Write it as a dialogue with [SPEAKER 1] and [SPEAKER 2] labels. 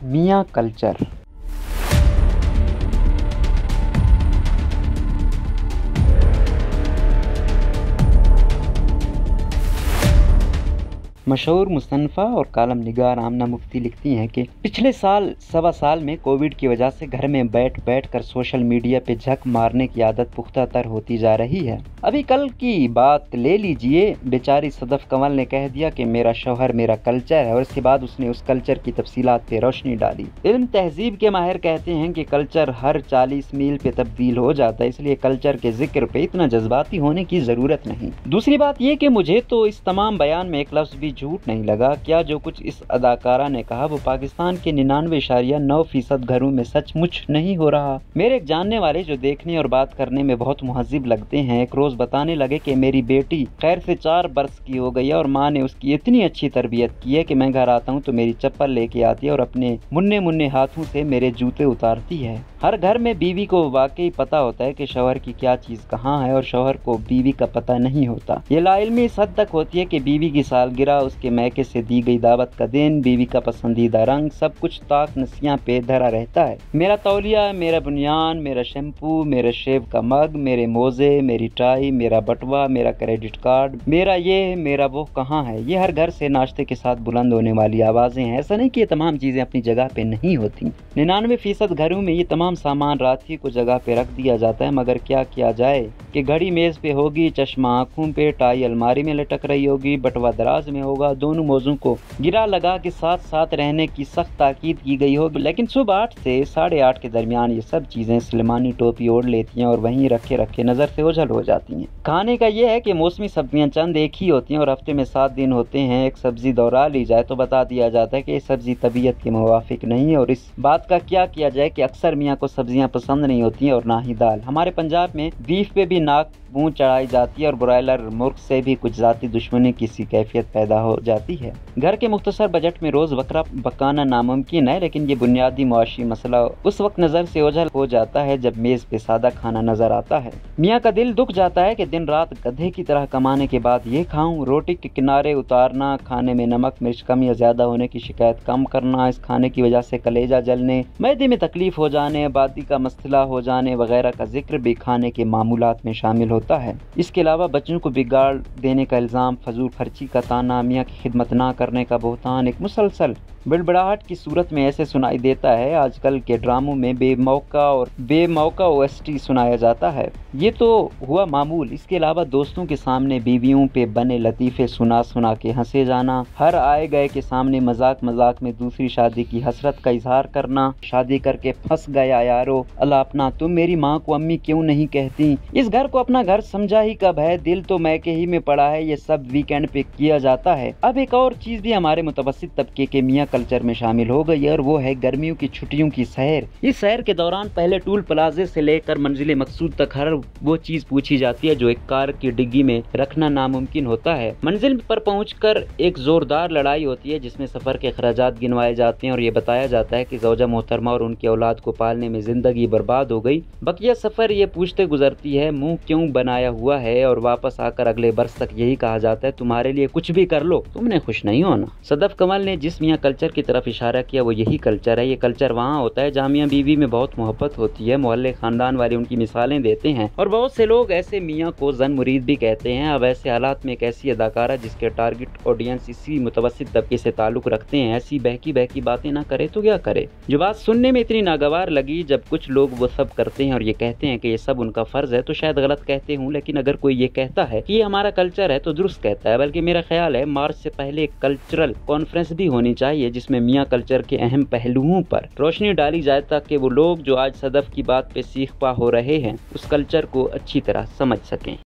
[SPEAKER 1] मियाँ कल्चर। मशहूर मुसन्निफ़ा और कालम निगार आमना मुफ्ती लिखती हैं कि पिछले सवा साल में कोविड की वजह से घर में बैठ कर सोशल मीडिया पे झक मारने की आदत पुख्ता तर होती जा रही है। अभी कल की बात ले लीजिए, बेचारी सदफ कमल ने कह दिया कि मेरा शौहर मेरा कल्चर है, और इसके बाद उसने उस कल्चर की तफसीलात पे रोशनी डाली। इल्म तहजीब के माहिर कहते हैं कि कल्चर हर 40 मील पे तब्दील हो जाता है, इसलिए कल्चर के जिक्र पे इतना जज्बाती होने की जरूरत नहीं। दूसरी बात ये कि मुझे तो इस तमाम बयान में एक लफ्ज भी झूठ नहीं लगा। क्या जो कुछ इस अदाकारा ने कहा वो पाकिस्तान के 99.9% घरों में सचमुच नहीं हो रहा। मेरे एक जानने वाले जो देखने और बात करने में बहुत मुहज्जिब लगते हैं, एक रोज बताने लगे कि मेरी बेटी खैर से 4 बरस की हो गई है और माँ ने उसकी इतनी अच्छी तरबियत की है कि मैं घर आता हूँ तो मेरी चप्पल लेके आती है और अपने मुन्ने मुन्ने हाथों से मेरे जूते उतारती है। हर घर में बीवी को वाकई पता होता है कि शौहर की क्या चीज कहाँ है, और शौहर को बीवी का पता नहीं होता। ये लाइल्मी इस हद तक होती है कि बीवी की सालगिरह, उसके मैके से दी गई दावत का दिन, बीवी का पसंदीदा रंग, सब कुछ ताक नसियां पे धरा रहता है। मेरा तौलिया, मेरा बुनियान, मेरा शैम्पू, मेरा शेव का मग, मेरे मोजे, मेरी टाई, मेरा बटवा, मेरा क्रेडिट कार्ड, मेरा ये मेरा वो कहाँ है। ये हर घर से नाश्ते के साथ बुलंद होने वाली आवाजें हैं। ऐसा नहीं कि ये तमाम चीजें अपनी जगह पे नहीं होती। 99% घरों में ये तमाम सामान रात ही को जगह पे रख दिया जाता है, मगर क्या किया जाए कि घड़ी मेज पे होगी, चश्मा आंखों पे, टाई अलमारी में लटक रही होगी, बटवा दराज में होगा। दोनों मौजों को गिरा लगा के साथ साथ रहने की सख्त ताकीद की गई होगी, लेकिन सुबह 8 से 8:30 के दरमियान ये सब चीजें सलेमानी टोपी ओढ़ लेती हैं और वहीं रखे नजर से ओझल हो जाती हैं। खाने का ये है कि मौसमी सब्जियां चंद एक ही होती हैं और हफ्ते में 7 दिन होते हैं। एक सब्जी दोहरा ली जाए तो बता दिया जाता है कि ये सब्जी तबीयत के मुवाफिक नहीं है, और इस बात का क्या किया जाए कि अक्सर मियाँ को सब्जियां पसंद नहीं होती हैं और ना ही दाल। हमारे पंजाब में बीफ पे भी नाक मुंह चढ़ाई जाती है और ब्रॉयलर मुर्ग से भी कुछ जाती दुश्मनी की सी कैफियत पैदा हो जाती है। घर के मुख्तसर बजट में रोज बकरा पकाना नामुमकिन है, लेकिन ये बुनियादी मुआशी मसला उस वक्त नजर से ओझल हो जाता है जब मेज पे सादा खाना नजर आता है। मियाँ का दिल दुख जाता है कि दिन रात गधे की तरह कमाने के बाद ये खाऊं। रोटी के किनारे उतारना, खाने में नमक मिर्च कम या ज्यादा होने की शिकायत कम करना, इस खाने की वजह से कलेजा जलने, मैदे में तकलीफ हो जाने, बादी का मसला हो जाने वगैरह का जिक्र भी खाने के मामूलात में शामिल होता है। इसके अलावा बच्चों को बिगाड़ देने का इल्जाम, फजूल खर्ची का ताना, मियाँ की खिदमत ना करने का बोहतान एक मुसलसल बड़बड़ाहट की सूरत में ऐसे सुनाई देता है। आजकल के ड्रामों में बेमौका OST सुनाया जाता है। ये तो हुआ मामूल। इसके अलावा दोस्तों के सामने बीवियों पे बने लतीफ़े सुना के हंसे जाना, हर आए गए के सामने मजाक में दूसरी शादी की हसरत का इजहार करना, शादी करके फंस गया यारो, अल्लाह अपना तुम मेरी माँ को अम्मी क्यों नहीं कहती, इस घर को अपना घर समझा ही कब है, दिल तो मैके ही में पड़ा है, ये सब वीकेंड पे किया जाता है। अब एक और चीज भी हमारे मुतवस्सित तबके के मियाँ कल्चर में शामिल हो गई है, और वो है गर्मियों की छुट्टियों की सैर। इस सैर के दौरान पहले टूल प्लाजे से लेकर मंजिल मकसूद तक हर वो चीज पूछी जाती है जो एक कार की डिग्गी में रखना नामुमकिन होता है। मंजिल पर पहुंचकर एक जोरदार लड़ाई होती है जिसमें सफर के खर्चात गिनवाए जाते हैं और ये बताया जाता है कि ज़ौजा मोहतरमा और उनकी औलाद को पालने में जिंदगी बर्बाद हो गई। बकिया सफर ये पूछते गुजरती है मुंह क्यों बनाया हुआ है, और वापस आकर अगले बरस तक यही कहा जाता है तुम्हारे लिए कुछ भी कर लो, तुमने खुश नहीं होना। सदफ कमल ने जिस मियाँ कल्चर की तरफ इशारा किया वो यही कल्चर है। ये कल्चर वहाँ होता है जहाँ मियाँ बीवी में बहुत मोहब्बत होती है। मोहल्ले खानदान वाले उनकी मिसालें देते हैं और बहुत से लोग ऐसे मियाँ को जन मुरीद भी कहते हैं। अब ऐसे हालात में एक ऐसी अदाकारा जिसके टारगेट ऑडियंस इसी मुतवस्सित तबके से ताल्लुक रखते हैं ऐसी बहकी बातें ना करे तो क्या करे। जो बात सुनने में इतनी नागवार लगी, जब कुछ लोग वो सब करते हैं और ये कहते हैं कि ये सब उनका फर्ज है, तो शायद गलत कहते हूँ, लेकिन अगर कोई ये कहता है कि ये हमारा कल्चर है तो दुरुस्त कहता है। बल्कि मेरा ख्याल है मार्च से पहले एक कल्चरल कॉन्फ्रेंस भी होनी चाहिए जिसमें मियाँ कल्चर के अहम पहलुओं पर रोशनी डाली जाए ताकि वो लोग जो आज सदफ की बात पे सीख पा हो रहे हैं उस कल्चर को अच्छी तरह समझ सकें।